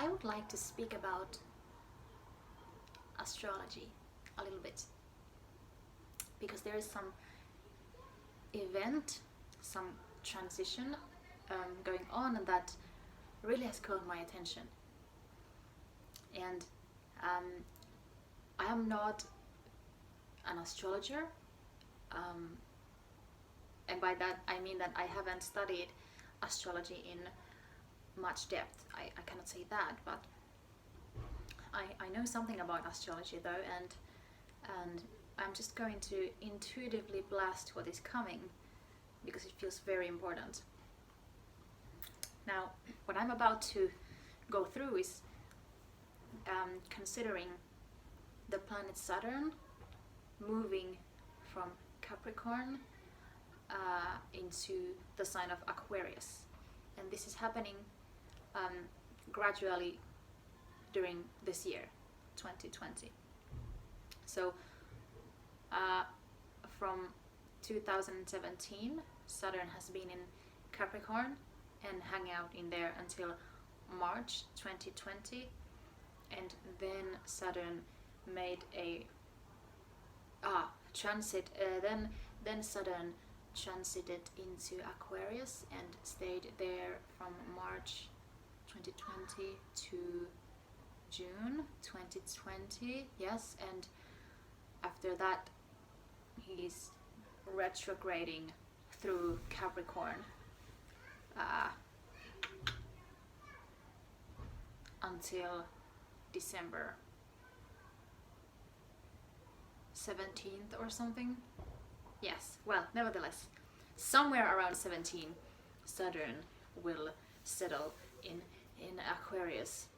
I would like to speak about astrology a little bit, because there is some event, some transition going on that really has caught my attention. And I am not an astrologer, and by that I mean that I haven't studied astrology in much depth. I cannot say that, but I know something about astrology though, and I'm just going to intuitively blast what is coming because it feels very important. Now, what I'm about to go through is considering the planet Saturn moving from Capricorn into the sign of Aquarius, and this is happening gradually during this year 2020. So from 2017 Saturn has been in Capricorn and hang out in there until March 2020, and then Saturn made a transit, then Saturn transited into Aquarius and stayed there from March 2020 to June 2020, yes, and after that he's retrograding through Capricorn until December 17th or something. Yes, well, nevertheless, somewhere around 17 Saturn will settle in Aquarius.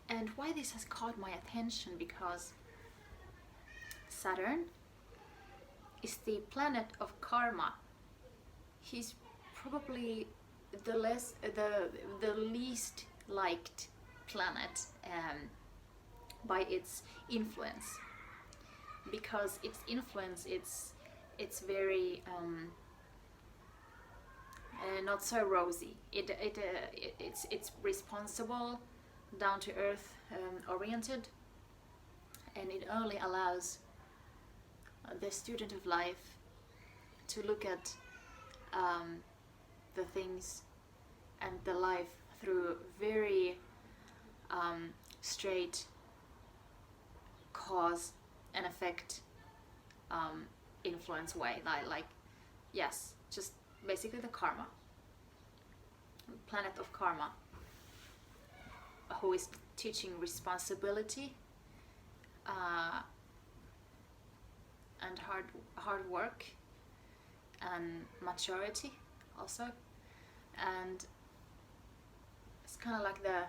And why this has caught my attention, because Saturn is the planet of karma. He's probably the least liked planet by its influence, because its influence it's very not so rosy. It's responsible, down to earth oriented, and it only allows the student of life to look at the things and the life through very straight cause and effect influence way, like yes, just basically the karma, planet of karma, who is teaching responsibility and hard work and maturity also, and it's kind of like the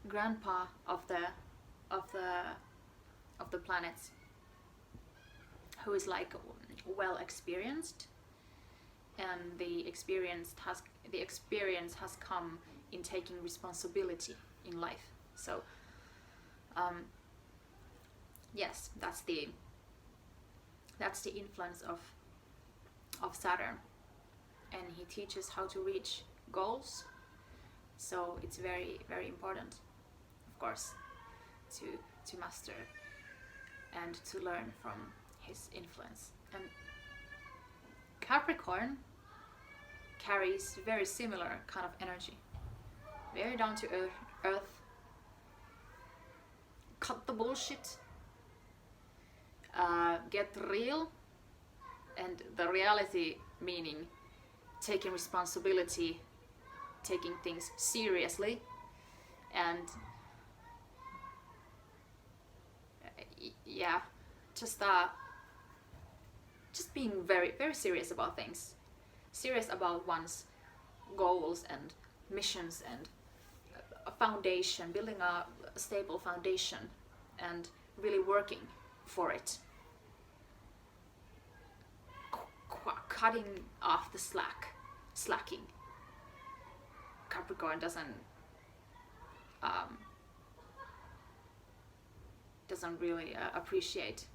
grandpa of the planets, who is like well experienced, and the experience has come in taking responsibility in life. So yes, that's the influence of Saturn, and he teaches how to reach goals. So it's very, very important, of course, to master and to learn from his influence. And Capricorn carries very similar kind of energy, very down to earth, cut the bullshit, get real, and the reality meaning taking responsibility, taking things seriously, and yeah, just being very, very serious about things, serious about one's goals and missions, and a foundation, building a stable foundation and really working for it, cutting off the slacking. Capricorn doesn't really appreciate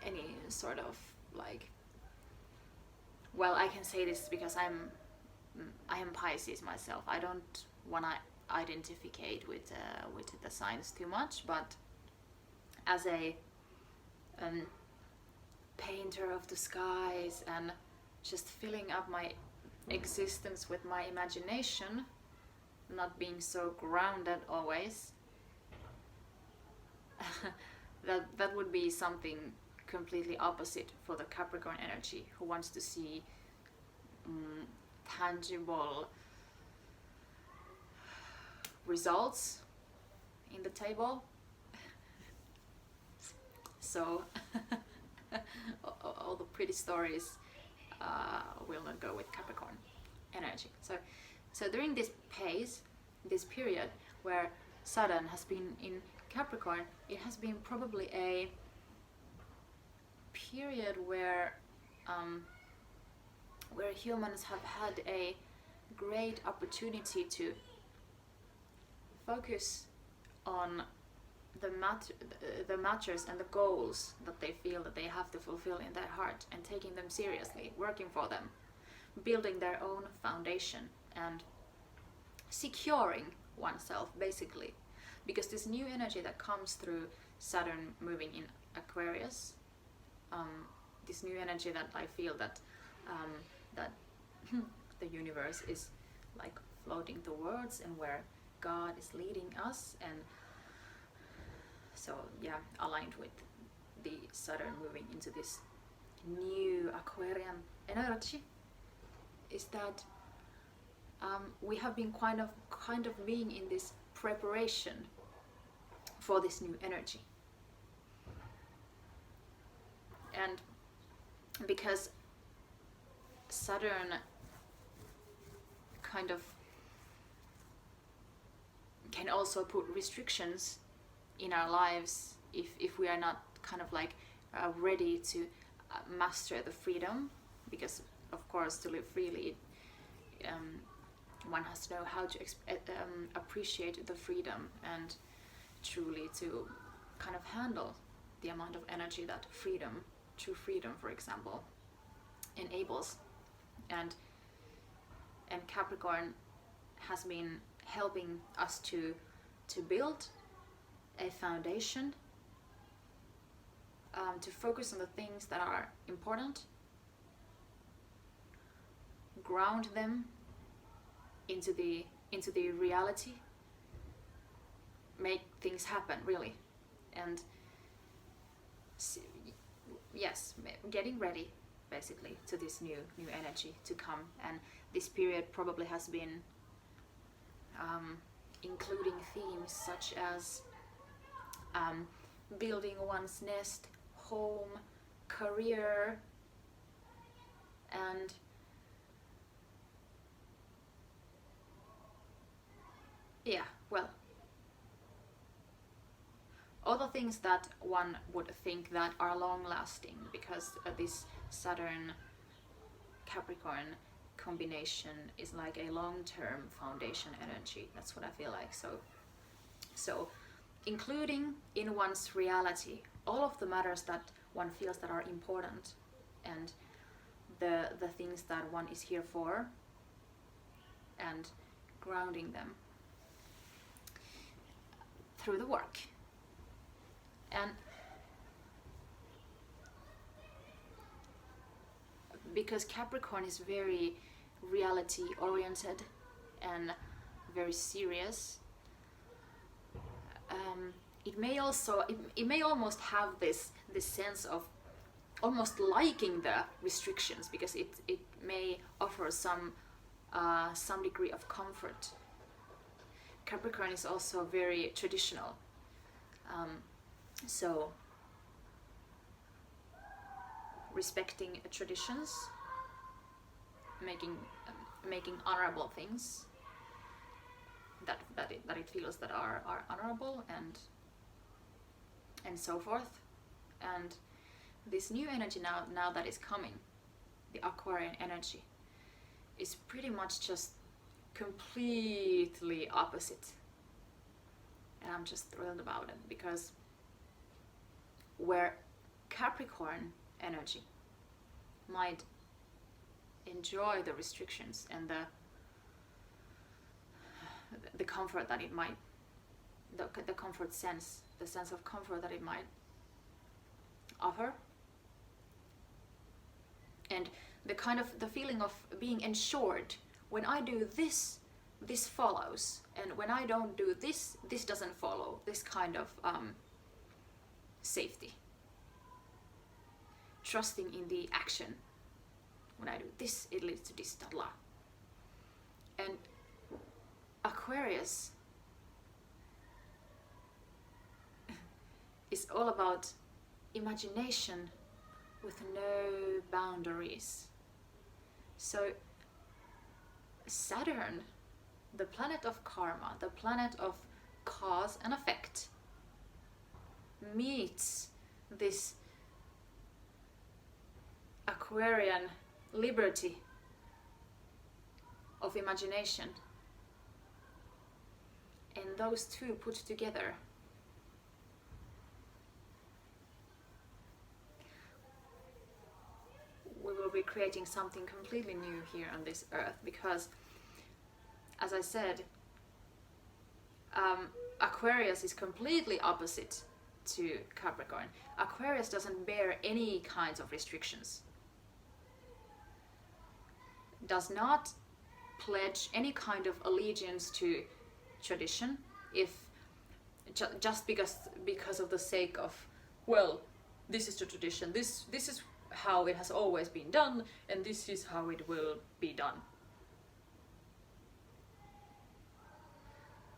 any sort of like, well, I can say this because I'm I am Pisces myself. I don't want to identify with the signs too much, but as a painter of the skies and just filling up my existence with my imagination, not being so grounded always, that would be something completely opposite for the Capricorn energy, who wants to see tangible results in the table. So all the pretty stories will not go with Capricorn energy. So during this period where Saturn has been in Capricorn, it has been probably a period where humans have had a great opportunity to focus on the matters and the goals that they feel that they have to fulfill in their heart, and taking them seriously, working for them, building their own foundation and securing oneself, basically. Because this new energy that comes through Saturn moving in Aquarius, this new energy that I feel that the universe is like floating towards, and where God is leading us, and so aligned with the Saturn moving into this new Aquarian energy, is that we have been kind of being in this preparation for this new energy. And because Saturn kind of can also put restrictions in our lives if we are not kind of like ready to master the freedom, because of course to live freely one has to know how to appreciate the freedom, and truly to kind of handle the amount of energy that true freedom, for example, enables. And Capricorn has been helping us to build a foundation, to focus on the things that are important, ground them into the reality, make things happen, really. And yes, getting ready basically to this new energy to come. And this period probably has been including themes such as building one's nest, home, career, and all the things that one would think that are long lasting, because this Saturn Capricorn combination is like a long-term foundation energy. That's what I feel like. So including in one's reality all of the matters that one feels that are important, and the things that one is here for, and grounding them through the work. And because Capricorn is very reality oriented and very serious, it may almost have this sense of almost liking the restrictions, because it may offer some degree of comfort. Capricorn is also very traditional, so respecting traditions, making honorable things that it feels that are honorable, and so forth. And this new energy now that is coming, the Aquarian energy, is pretty much just completely opposite. And I'm just thrilled about it, because where Capricorn energy might enjoy the restrictions and the the comfort that it might, the comfort sense, the sense of comfort that it might offer, and the feeling of being ensured. When I do this, this follows, and when I don't do this, this doesn't follow. This kind of safety, trusting in the action. When I do this, it leads to this, blah. And Aquarius is all about imagination with no boundaries. So Saturn, the planet of karma, the planet of cause and effect, meets this Aquarian liberty of imagination, and those two put together we will be creating something completely new here on this earth, because as I said, Aquarius is completely opposite to Capricorn. Aquarius doesn't bear any kinds of restrictions, does not pledge any kind of allegiance to tradition, if just because of the sake of, well, this is the tradition, this is how it has always been done, and this is how it will be done.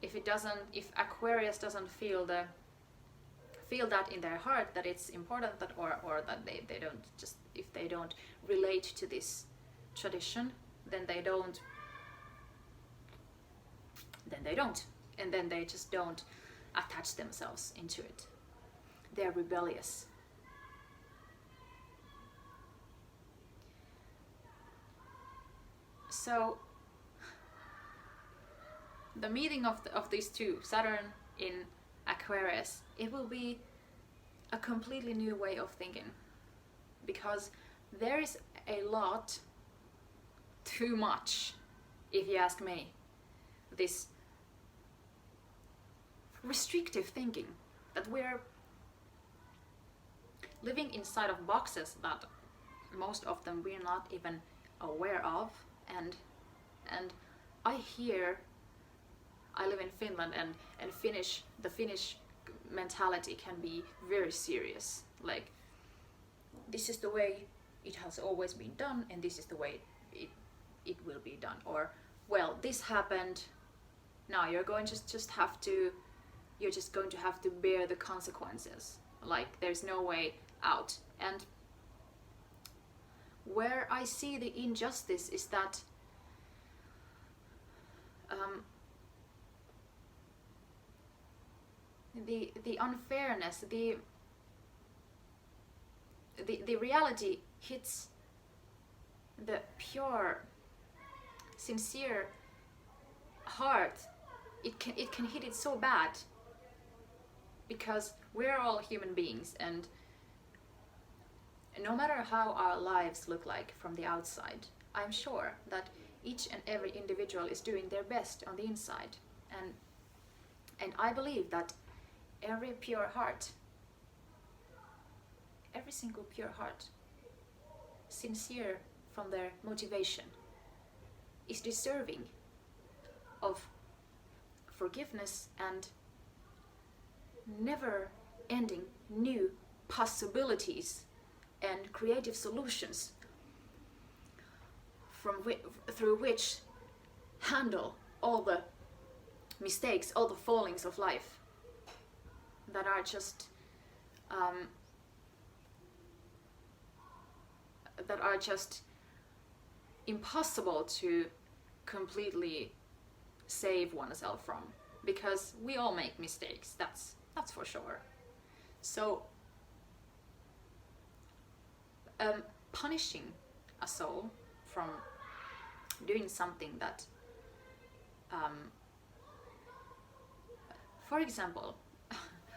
If Aquarius doesn't feel that in their heart, that it's important, that or that they don't, just if they don't relate to this tradition, then they don't, and then they just don't attach themselves into it. They're rebellious. So the meeting of these two, Saturn in Aquarius, it will be a completely new way of thinking, because there is a lot, too much, if you ask me, this restrictive thinking, that we're living inside of boxes that most of them we're not even aware of, and I live in Finland, and the Finnish mentality can be very serious. Like, this is the way it has always been done, and this is the way it will be done. Or, well, this happened, now you're just going to have to bear the consequences. Like, there's no way out. And where I see the injustice is that the unfairness, the reality hits the pure, sincere heart. It can hit it so bad, because we're all human beings, and no matter how our lives look like from the outside, I'm sure that each and every individual is doing their best on the inside, and I believe that every pure heart, every single pure heart, sincere from their motivation, is deserving of forgiveness and never-ending new possibilities and creative solutions through which handle all the mistakes, all the fallings of life that are just impossible to completely save oneself from, because we all make mistakes, that's for sure. So punishing a soul from doing something that, for example,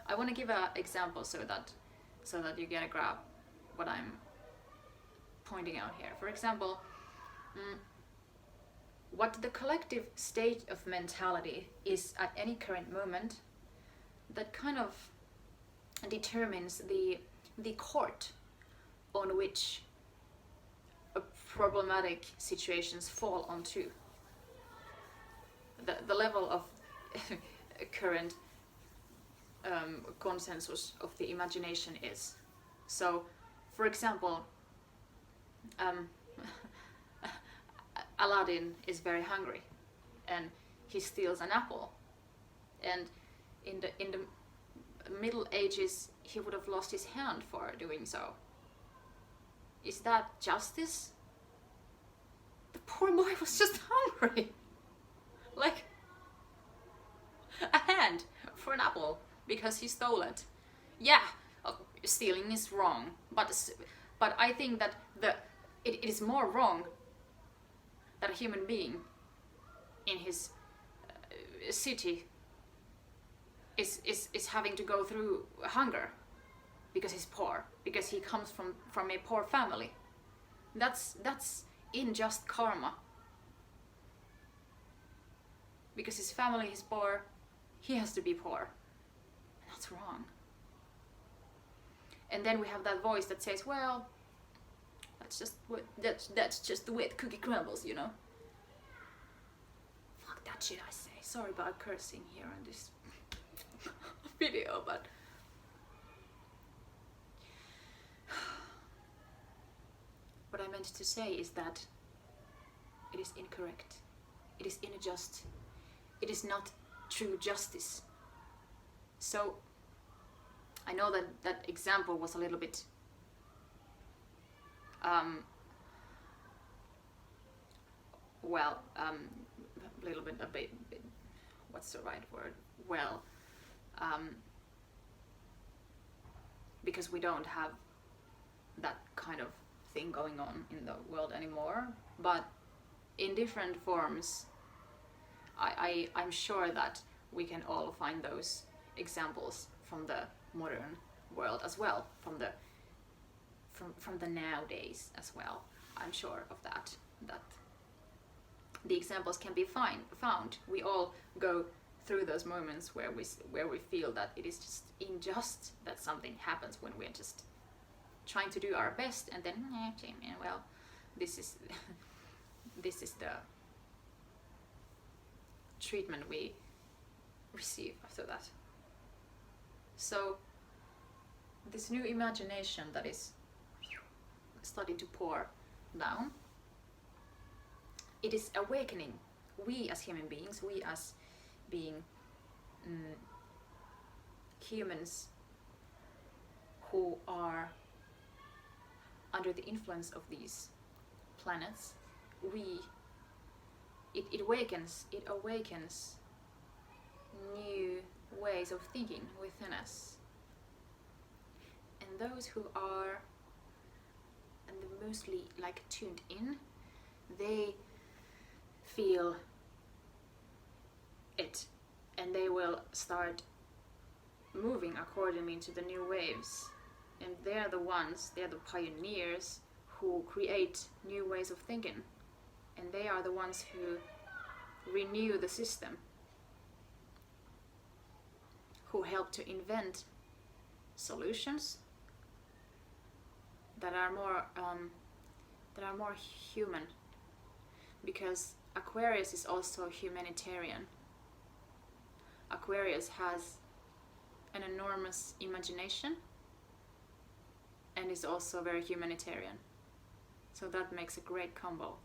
I want to give an example so that you get a grab what I'm pointing out here. For example, what the collective state of mentality is at any current moment, that kind of determines the court on which problematic situations fall onto. The level of current consensus of the imagination is. So, for example, Aladdin is very hungry, and he steals an apple. And in the Middle Ages, he would have lost his hand for doing so. Is that justice? The poor boy was just hungry. Like, a hand for an apple because he stole it. Yeah, stealing is wrong, but I think that it is more wrong that a human being in his city is having to go through hunger because he's poor, because he comes from a poor family. That's unjust karma. Because his family is poor, he has to be poor. That's wrong. And then we have that voice that says, well, that's just the way the cookie crumbles, you know. Fuck that shit, I say. Sorry about cursing here on this video, but what I meant to say is that it is incorrect. It is unjust. It is not true justice. So I know that example was a little bit a bit, what's the right word? Well, because we don't have that kind of thing going on in the world anymore, but in different forms, I'm sure that we can all find those examples from the modern world as well, from the nowadays as well. I'm sure of that the examples can be found. We all go through those moments where we feel that it is just unjust that something happens when we're just trying to do our best, and then well, this is the treatment we receive after that. So this new imagination that is starting to pour down, it is awakening. We as human beings, we as being humans who are under the influence of these planets, it awakens new ways of thinking within us. And those who are mostly like tuned in, they feel it, and they will start moving accordingly to the new waves. And they're the pioneers who create new ways of thinking, and they are the ones who renew the system, who help to invent solutions that are more human, because Aquarius is also humanitarian. Aquarius has an enormous imagination and is also very humanitarian. So that makes a great combo,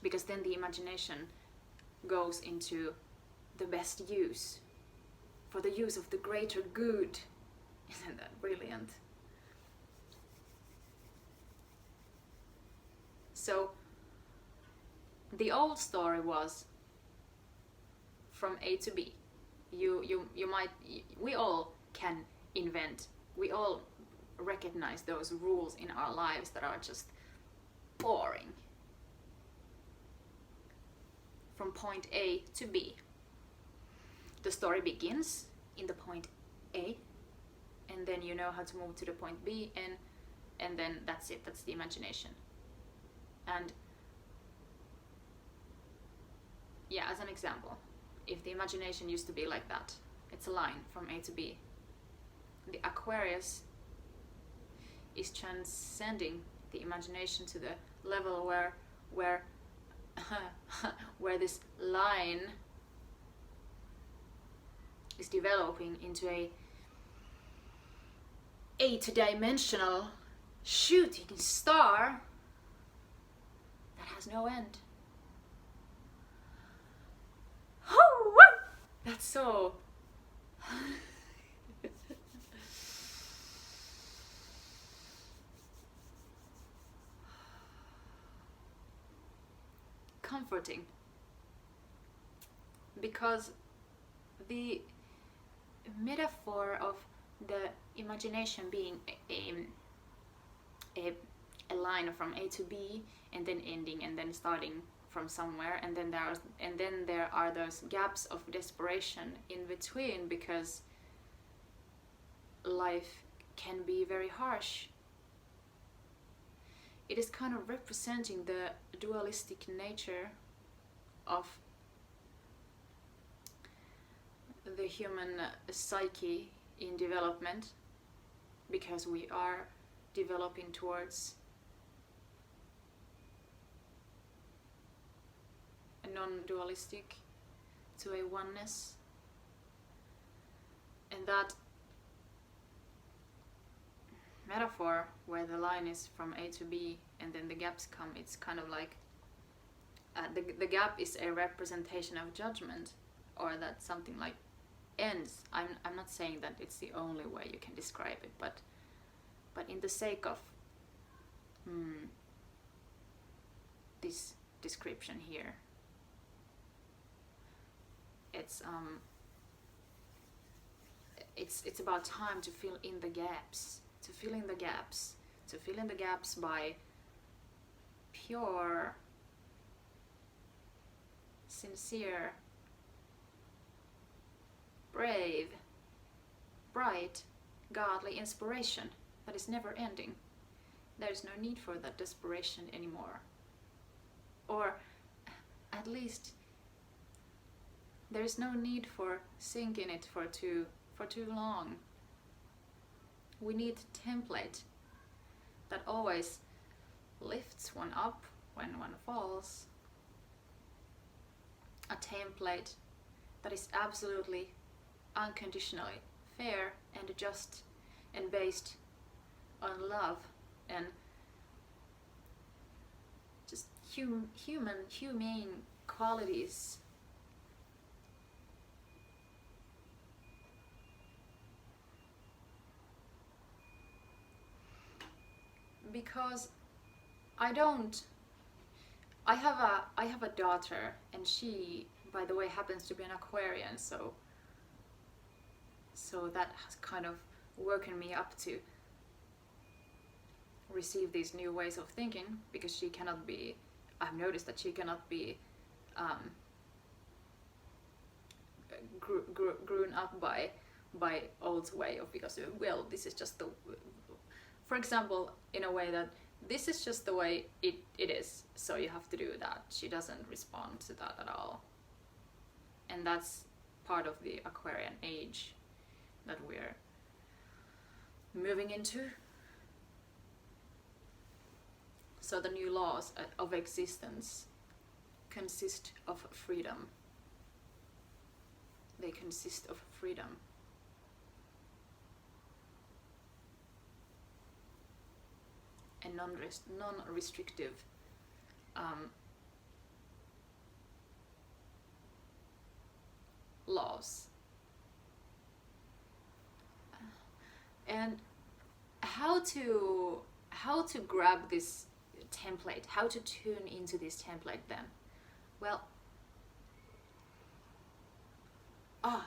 because then the imagination goes into the best use, for the use of the greater good. Isn't that brilliant? So the old story was from A to B. We all can invent, we all recognize those rules in our lives that are just boring. From point A to B. The story begins in the point A, and then you know how to move to the point B, and then that's it, that's the imagination. And yeah, as an example, if the imagination used to be like that, it's a line from A to B. The Aquarius is transcending the imagination to the level where where this line is developing into a eight-dimensional shooting star that has no end. That's so comforting, because the metaphor of the imagination being a line from A to B and then ending and then starting from somewhere, and then there are those gaps of desperation in between, because life can be very harsh. It is kind of representing the dualistic nature of the human psyche in development, because we are developing towards a non-dualistic, to a oneness, and that metaphor where the line is from A to B and then the gaps come, it's kind of like the gap is a representation of judgment, or that something like ends. I'm not saying that it's the only way you can describe it, but in the sake of this description here, it's about time to fill in the gaps, to fill in the gaps by pure, sincere, brave, bright, godly inspiration that is never ending. There is no need for that desperation anymore. Or at least there is no need for sinking it for too long. We need a template that always lifts one up when one falls. A template that is absolutely unconditionally fair and just and based on love and just humane qualities. Because I have a daughter, and she, by the way, happens to be an Aquarian, so that has kind of woken me up to receive these new ways of thinking, because she cannot be, I've noticed that she cannot be grown up by old way of, because, well, this is just the, for example, in a way that this is just the way it is, so you have to do that. She doesn't respond to that at all. And that's part of the Aquarian age that we're moving into. So the new laws of existence consist of freedom. They consist of freedom. And non-restrictive laws. And how to grab this template, how to tune into this template then? Well, yeah.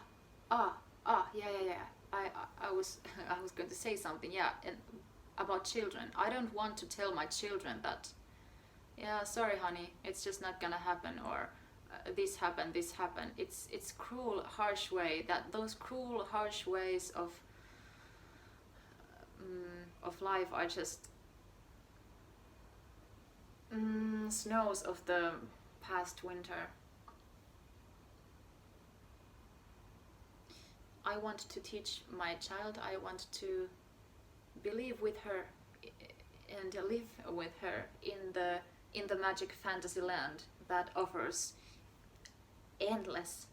I was going to say something, yeah, and about children. I don't want to tell my children that, yeah, sorry honey, it's just not gonna happen, or this happened. It's cruel, harsh way, that those cruel, harsh ways of life are just snows of the past winter. I want to teach my child, I want to believe with her and live with her in the magic fantasy land that offers endless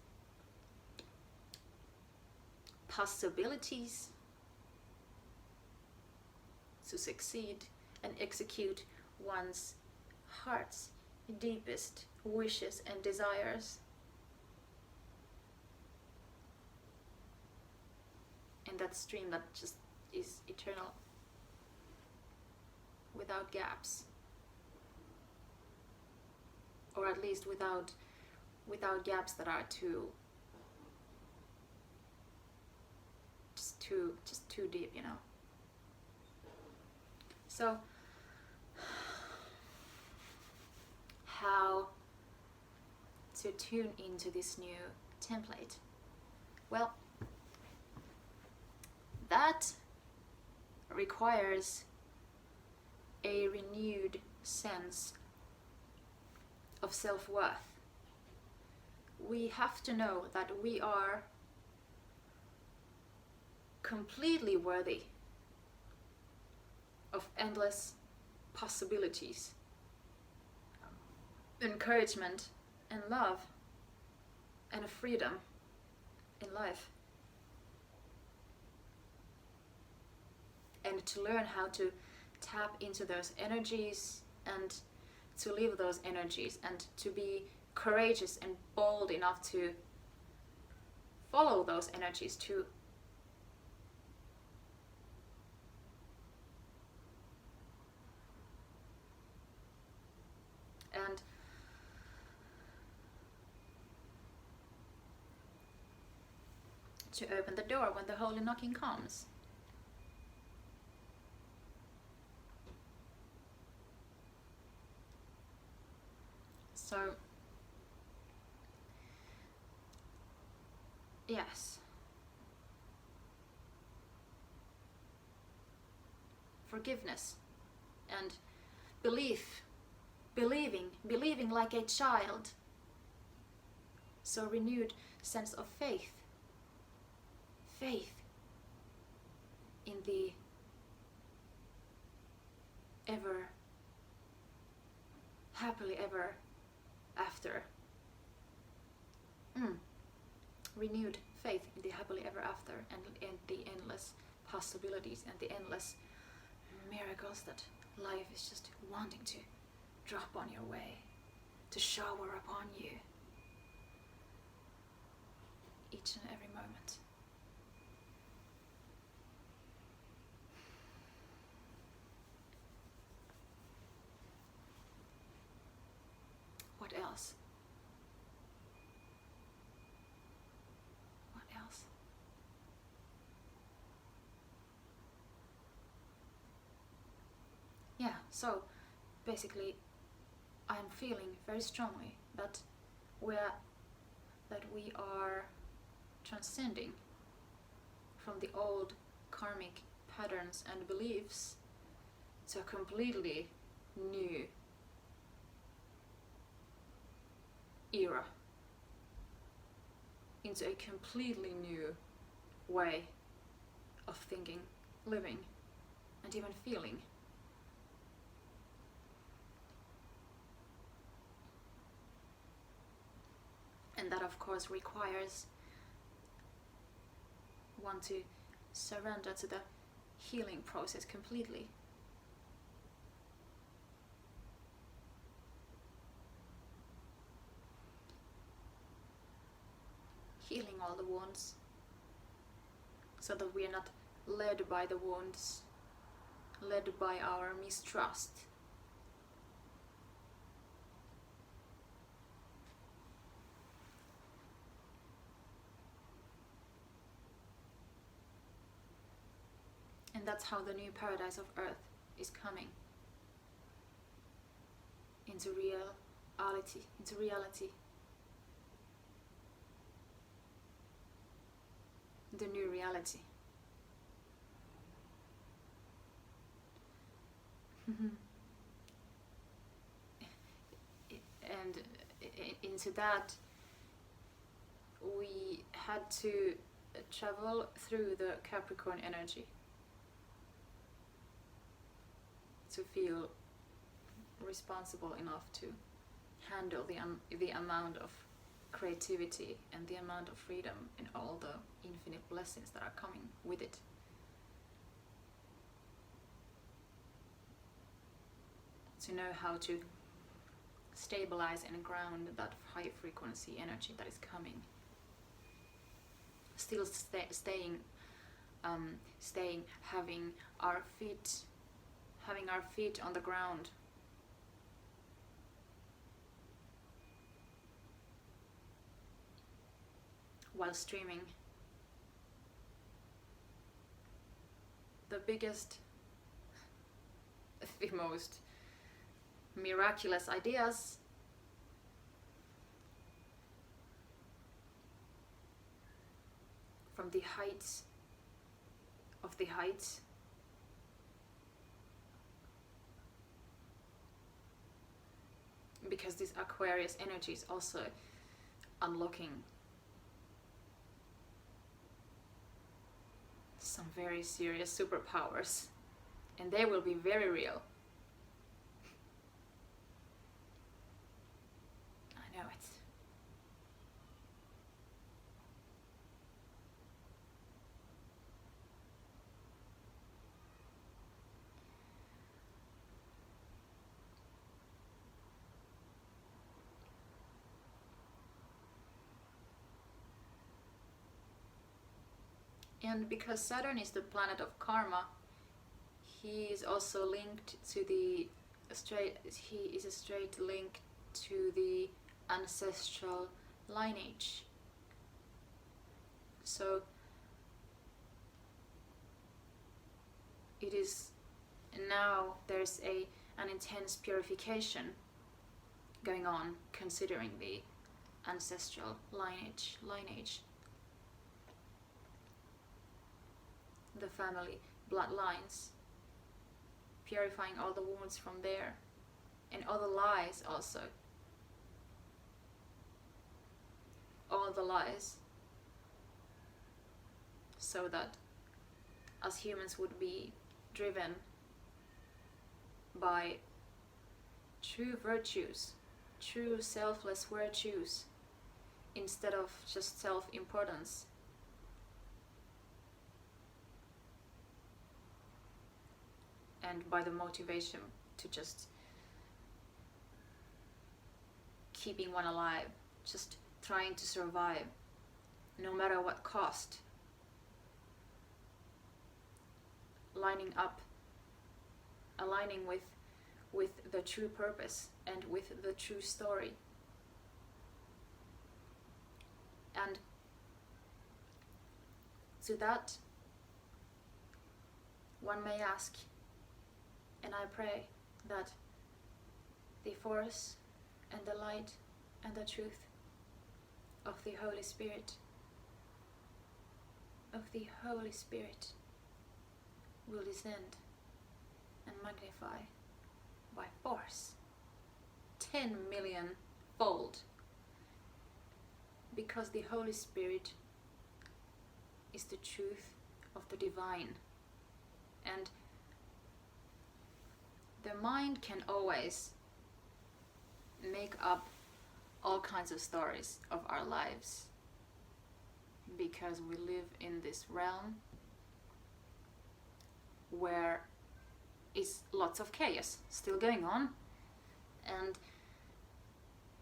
possibilities to succeed and execute one's heart's deepest wishes and desires. And that stream that just is eternal, without gaps, or at least without gaps that are just too deep, you know. So how to tune into this new template? Well, that requires a renewed sense of self-worth. We have to know that we are completely worthy of endless possibilities, encouragement and love and freedom in life. And to learn how to tap into those energies and to live those energies, and to be courageous and bold enough to follow those energies too. And to open the door when the holy knocking comes. So, yes, forgiveness and believing like a child. So renewed sense of faith in the ever happily ever after. Renewed faith in the happily ever after, and the endless possibilities and the endless miracles that life is just wanting to drop on your way, to shower upon you each and every moment. What else? What else? Yeah, so basically I'm feeling very strongly that we are transcending from the old karmic patterns and beliefs to a completely new era, into a completely new way of thinking, living, and even feeling. And that of course requires one to surrender to the healing process completely. Healing all the wounds, so that we are not led by the wounds, led by our mistrust. And that's how the new paradise of Earth is coming into reality. The new reality. And into that we had to travel through the Capricorn energy to feel responsible enough to handle the amount of creativity and the amount of freedom and all the infinite blessings that are coming with it. To know how to stabilize and ground that high frequency energy that is coming. Still staying, having our feet on the ground. While streaming. The biggest, the most miraculous ideas from the heights of the heights. Because this Aquarius energy is also unlocking some very serious superpowers, and they will be very real. I know it. And because Saturn is the planet of karma, he is also linked to the he is a straight link to the ancestral lineage. So it is now there's an intense purification going on considering the ancestral lineage. The family bloodlines, purifying all the wounds from there and all the lies also. All the lies, so that us humans would be driven by true virtues, true selfless virtues, instead of just self-importance. And by the motivation to just keeping one alive, just trying to survive, no matter what cost. Lining up, aligning with the true purpose and with the true story. And to that, one may ask, and I pray that the force and the light and the truth of the Holy Spirit, will descend and magnify by force 10 million fold, because the Holy Spirit is the truth of the divine. And the mind can always make up all kinds of stories of our lives, because we live in this realm where is lots of chaos still going on, and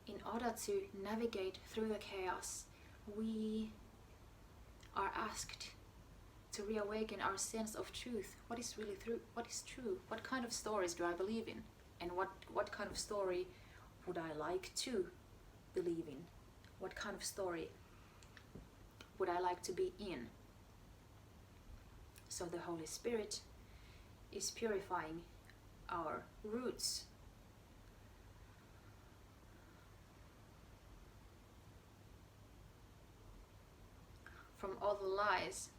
in order to navigate through the chaos, we are asked to reawaken our sense of truth. What is really what is true? What kind of stories do I believe in? And what kind of story would I like to believe in? What kind of story would I like to be in? So the Holy Spirit is purifying our roots. From all the lies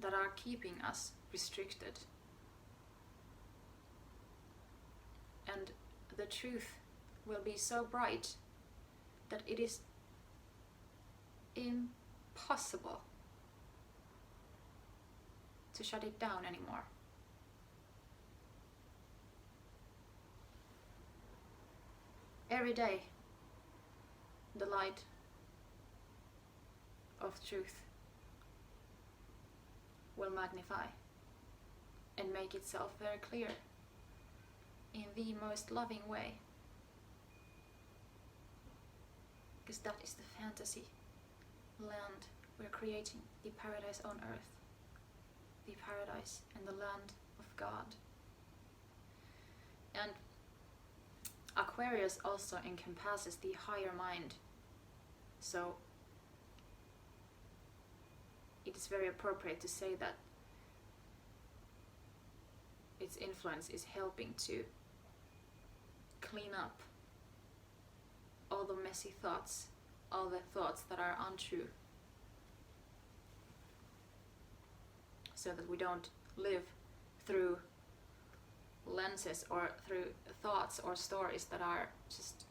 that are keeping us restricted. And the truth will be so bright that it is possible to shut it down anymore. Every day, the light of truth will magnify and make itself very clear in the most loving way. Because that is the fantasy land we're creating, the paradise on earth, the paradise and the land of God. And Aquarius also encompasses the higher mind, so it is very appropriate to say that its influence is helping to clean up all the messy thoughts, all the thoughts that are untrue, so that we don't live through lenses or through thoughts or stories that are just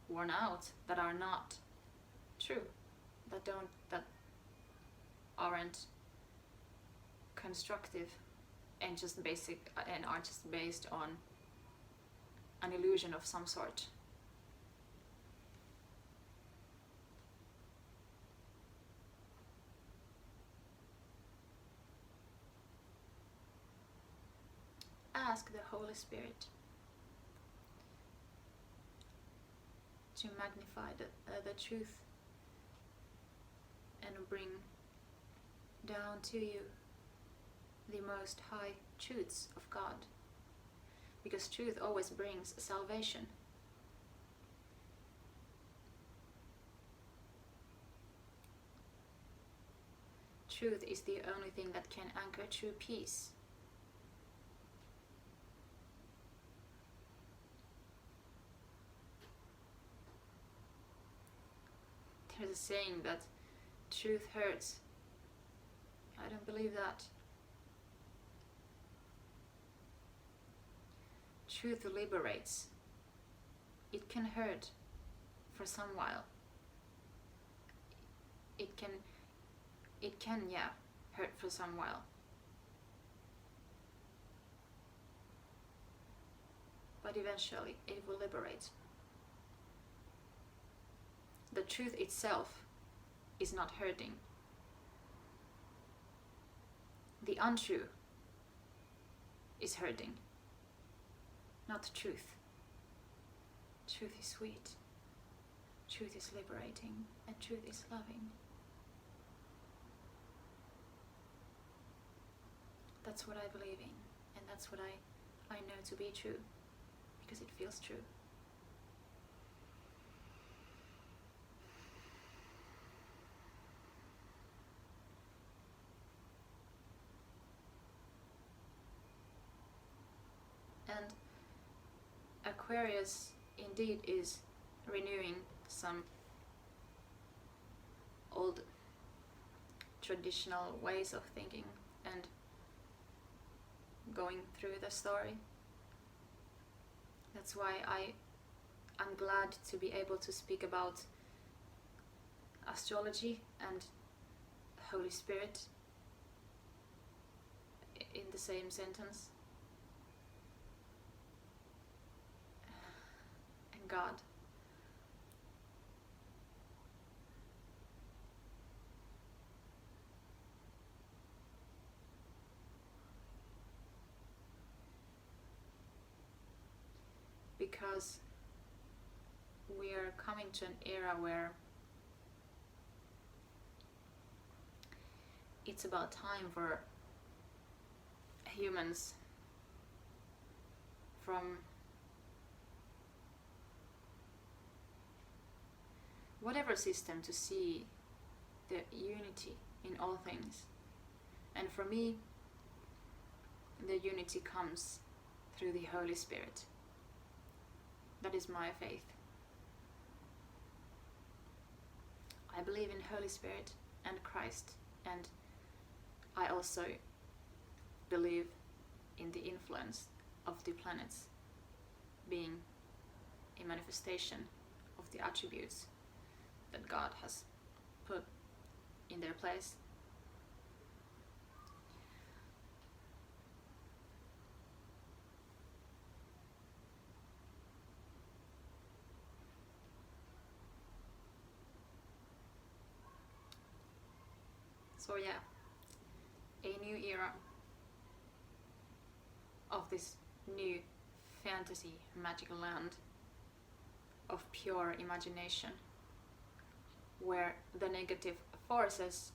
worn out, that are not true, that aren't constructive and just basic and are just based on an illusion of some sort. Ask the Holy Spirit to magnify the truth and bring down to you the most high truths of God, because truth always brings salvation. Truth is the only thing that can anchor true peace. There's a saying that truth hurts. I don't believe that. Truth liberates. It can hurt for some while. It can hurt for some while. But eventually it will liberate. The truth itself is not hurting. The untrue is hurting, not the truth. Truth is sweet, truth is liberating, and truth is loving. That's what I believe in, and that's what I know to be true, because it feels true. And Aquarius indeed is renewing some old traditional ways of thinking and going through the story. That's why I'm glad to be able to speak about astrology and Holy Spirit in the same sentence. And God. Because we are coming to an era where it's about time for humans from whatever system to see the unity in all things. And for me, the unity comes through the Holy Spirit. That is my faith. I believe in Holy Spirit and Christ, and I also believe in the influence of the planets being a manifestation of the attributes that God has put in their place. So yeah, a new era of this new fantasy magical land of pure imagination, where the negative forces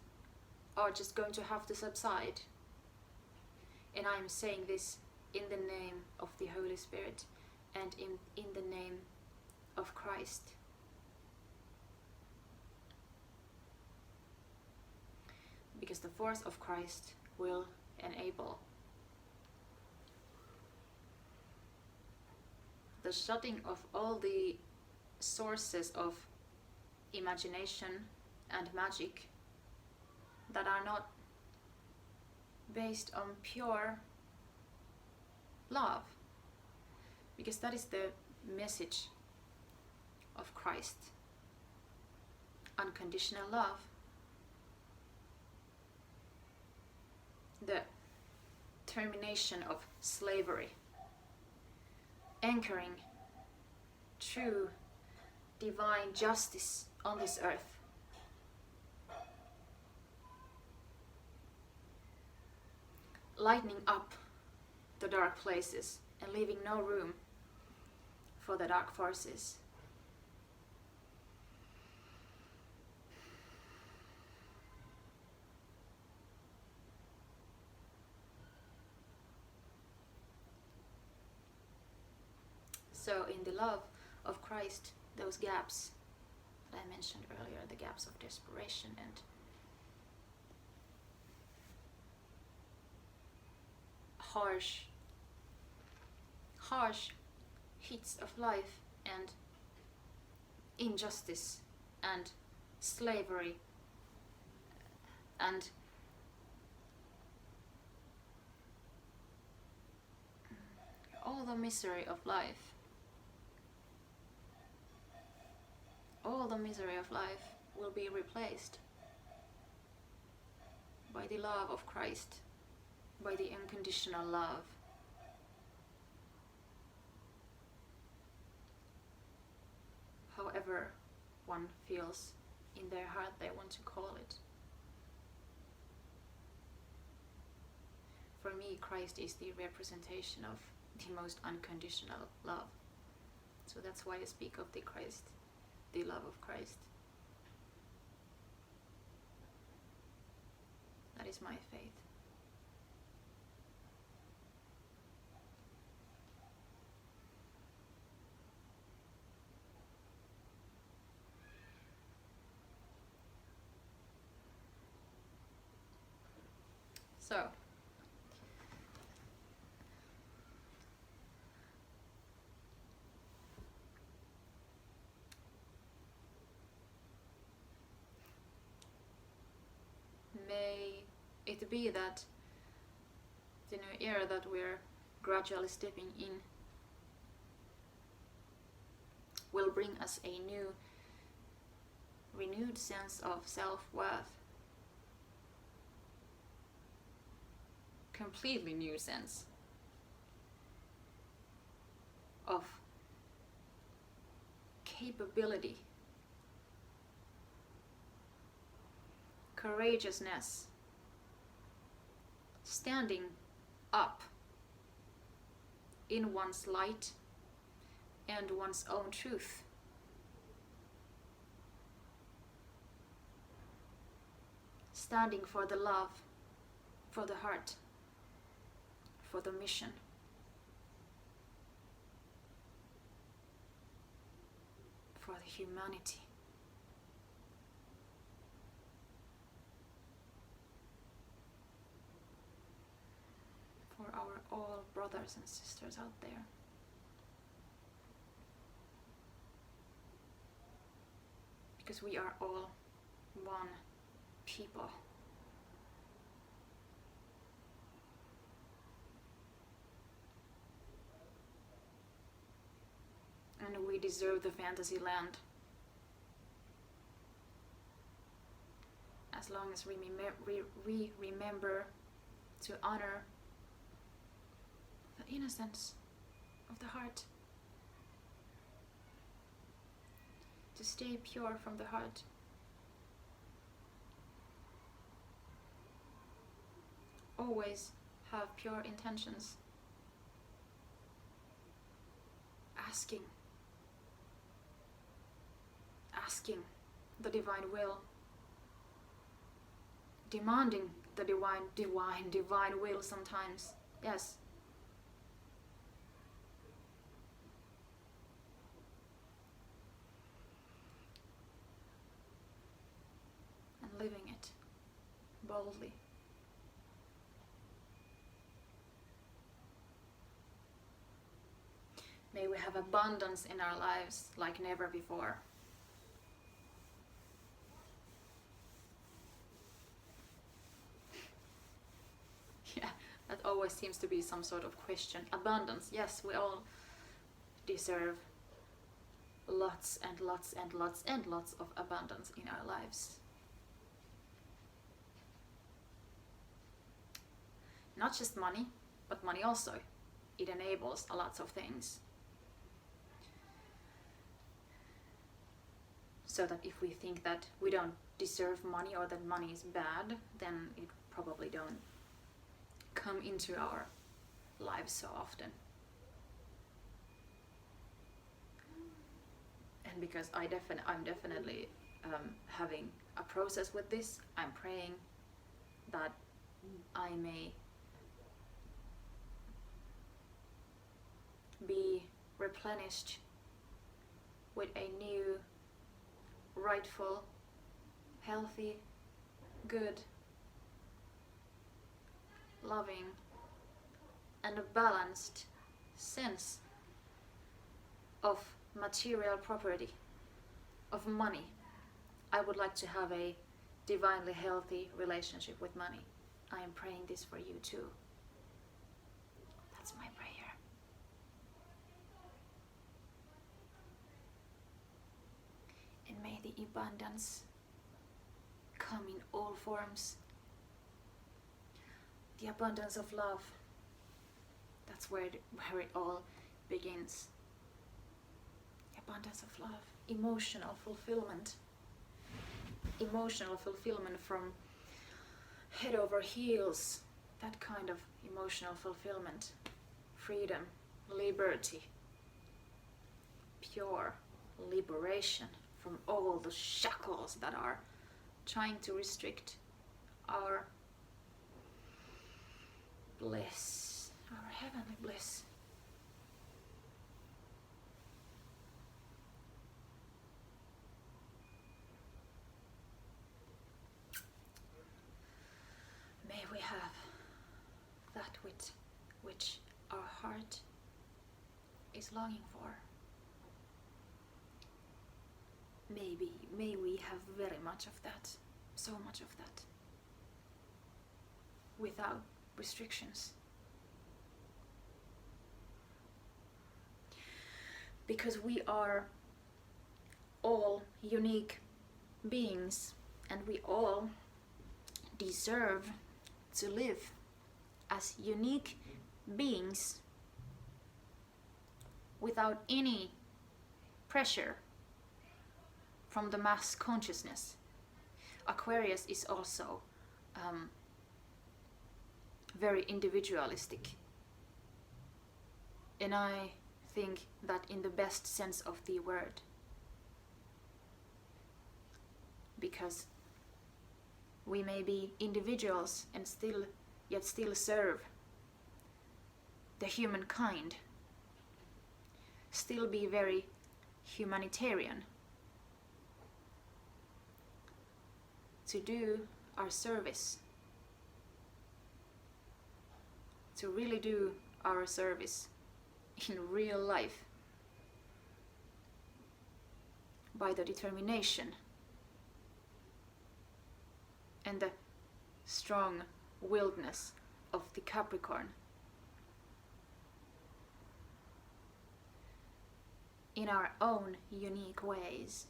are just going to have to subside. And I'm saying this in the name of the Holy Spirit and in the name of Christ. Because the force of Christ will enable the shutting of all the sources of imagination and magic that are not based on pure love. Because that is the message of Christ. Unconditional love. The termination of slavery, anchoring true divine justice on this earth. Lightening up the dark places and leaving no room for the dark forces. So in the love of Christ, those gaps that I mentioned earlier, the gaps of desperation and harsh hits of life and injustice and slavery and all the misery of life. All the misery of life will be replaced by the love of Christ, by the unconditional love. However one feels in their heart they want to call it. For me, Christ is the representation of the most unconditional love. So that's why I speak of the Christ, the love of Christ. That is my faith. So, may it be that the new era that we're gradually stepping in will bring us a new, renewed sense of self-worth. Completely new sense of capability, courageousness, standing up in one's light and one's own truth. Standing for the love, for the heart, for the mission. For the humanity. For our all brothers and sisters out there. Because we are all one people. And we deserve the fantasy land as as long as we remember to honor the innocence of the heart, to stay pure from the heart. Always have pure intentions. Asking the divine will, demanding the divine will sometimes, yes. And living it boldly. May we have abundance in our lives like never before. Yeah, that always seems to be some sort of question. Abundance, yes, we all deserve lots and lots and lots and lots of abundance in our lives. Not just money, but money also. It enables a lot of things. So that if we think that we don't deserve money or that money is bad, then it probably don't come into our lives so often. And because I'm definitely having a process with this, I'm praying that I may be replenished with a new, rightful, healthy, good, loving, and a balanced sense of material property, of money. I would like to have a divinely healthy relationship with money. I am praying this for you too. That's my prayer. And may the abundance come in all forms. The abundance of love. That's where it all begins. Abundance of love. Emotional fulfillment. Emotional fulfillment from head over heels. That kind of emotional fulfillment. Freedom. Liberty. Pure liberation from all the shackles that are trying to restrict our bliss, our heavenly bliss. May we have that which our heart is longing for. May we have very much of that, so much of that, without restrictions. Because we are all unique beings and we all deserve to live as unique beings without any pressure from the mass consciousness. Aquarius is also very individualistic. And I think that in the best sense of the word. Because we may be individuals and yet still serve the humankind. Still be very humanitarian. To do our service. To really do our service in real life. By the determination and the strong willedness of the Capricorn. In our own unique ways,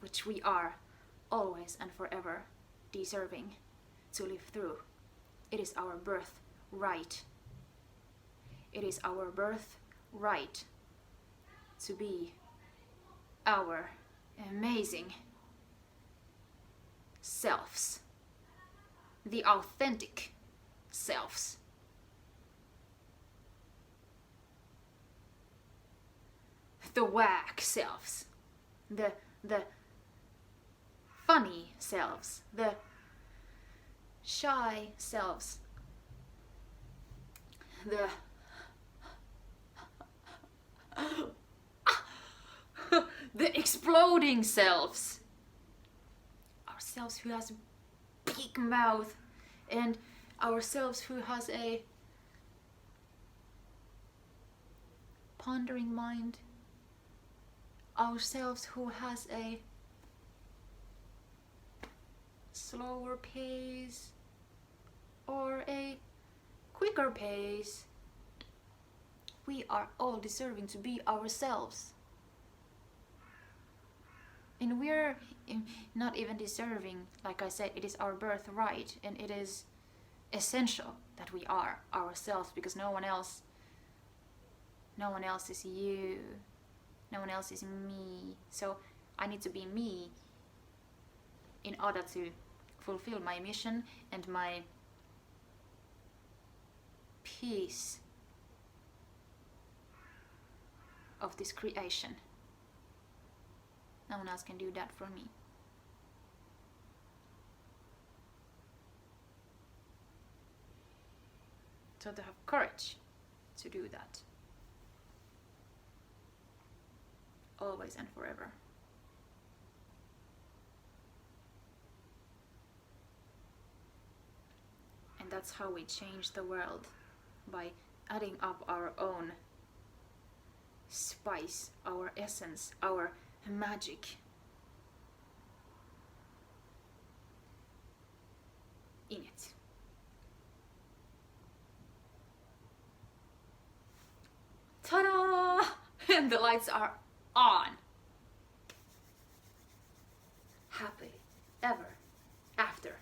which we are always and forever deserving to live through. It is our birthright. It is our birthright to be our amazing selves, the authentic selves. The whack selves, the funny selves, the shy selves, the exploding selves, ourselves who has a big mouth, and ourselves who has a pondering mind, ourselves who has a slower pace or a quicker pace. We are all deserving to be ourselves. And we're not even deserving, like I said, it is our birthright, and it is essential that we are ourselves, because no one else is you, no one else is me. So I need to be me in order to fulfill my mission and my piece of this creation. No one else can do that for me. So to have courage to do that, always and forever. And that's how we change the world, by adding up our own spice, our essence, our magic in it. Ta-da! And the lights are on. Happy ever after.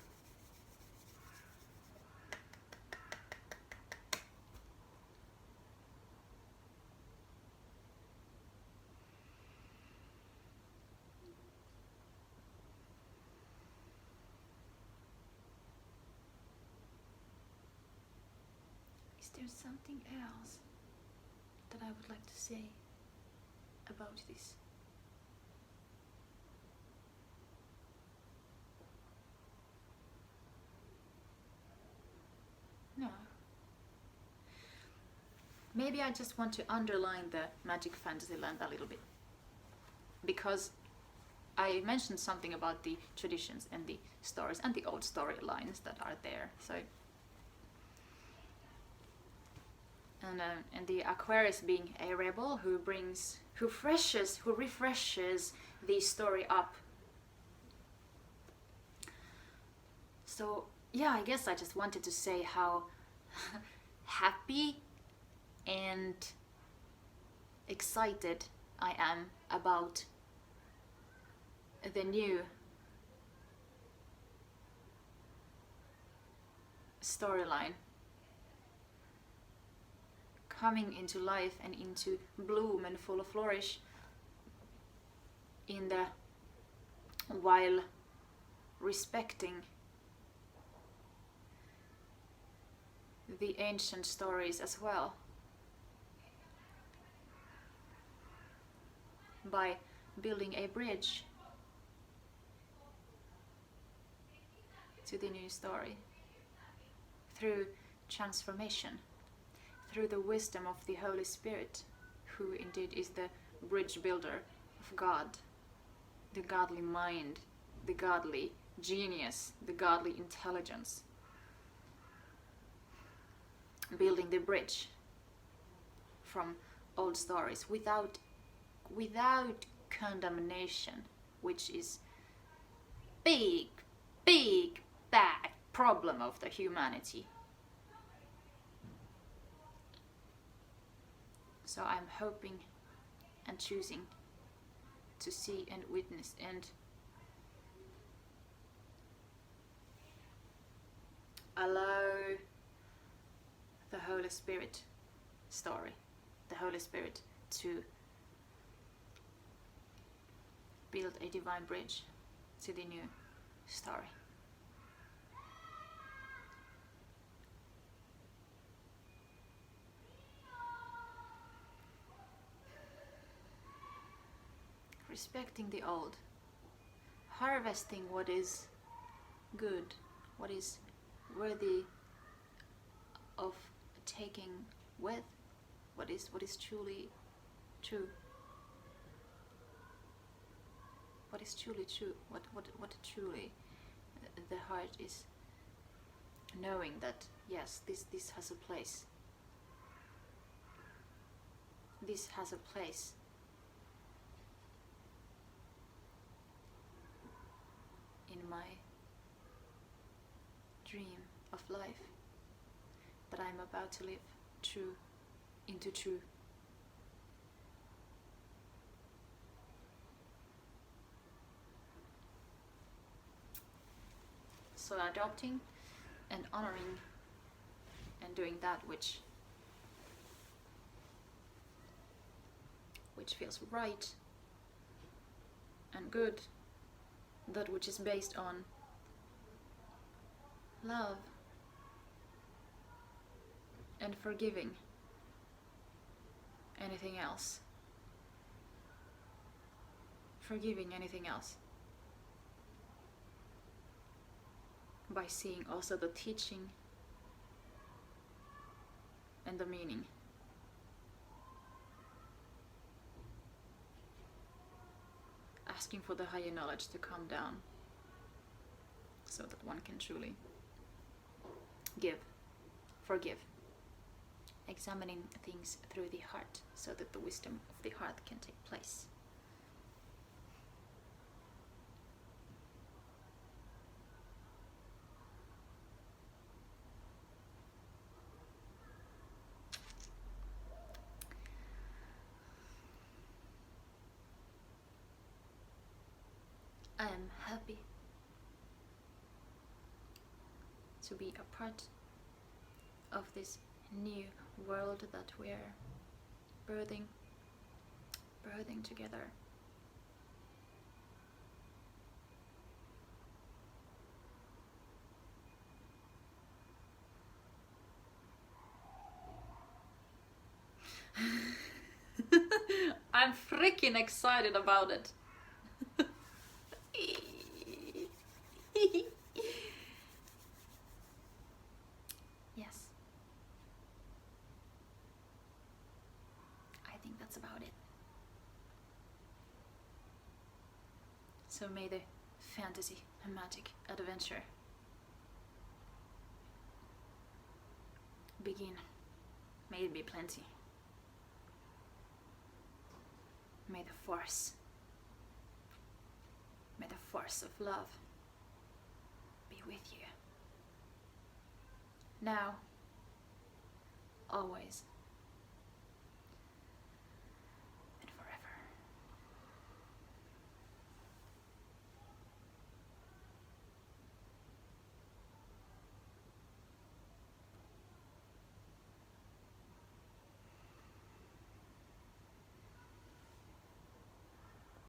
Is there something else that I would like to say about this? No. Maybe I just want to underline the Magic Fantasyland a little bit, because I mentioned something about the traditions and the stories and the old storylines that are there. So, and the Aquarius being a rebel who refreshes the story up. So yeah, I guess I just wanted to say how happy and excited I am about the new storyline coming into life and into bloom and full flourish in the while respecting the ancient stories as well, by building a bridge to the new story through transformation, through the wisdom of the Holy Spirit, who indeed is the bridge builder of God, the godly mind, the godly genius, the godly intelligence, building the bridge from old stories without condemnation, which is big bad problem of the humanity. So I'm hoping and choosing to see and witness and allow the Holy Spirit story, the Holy Spirit to build a divine bridge to the new story. Respecting the old, harvesting what is good, what is worthy of taking with, what is truly true, what is truly true, what truly the heart is knowing that yes, this has a place, this has a place. In my dream of life that I'm about to live true into true. So adopting and honoring and doing that which feels right and good, that which is based on love and forgiving anything else. Forgiving anything else. By seeing also the teaching and the meaning. Asking for the higher knowledge to come down so that one can truly give, forgive. Examining things through the heart so that the wisdom of the heart can take place. I am happy to be a part of this new world that we are birthing together. I'm freaking excited about it. Yes. I think that's about it. So may the fantasy and magic adventure begin. May it be plenty. May the force of love be with you. Now, always.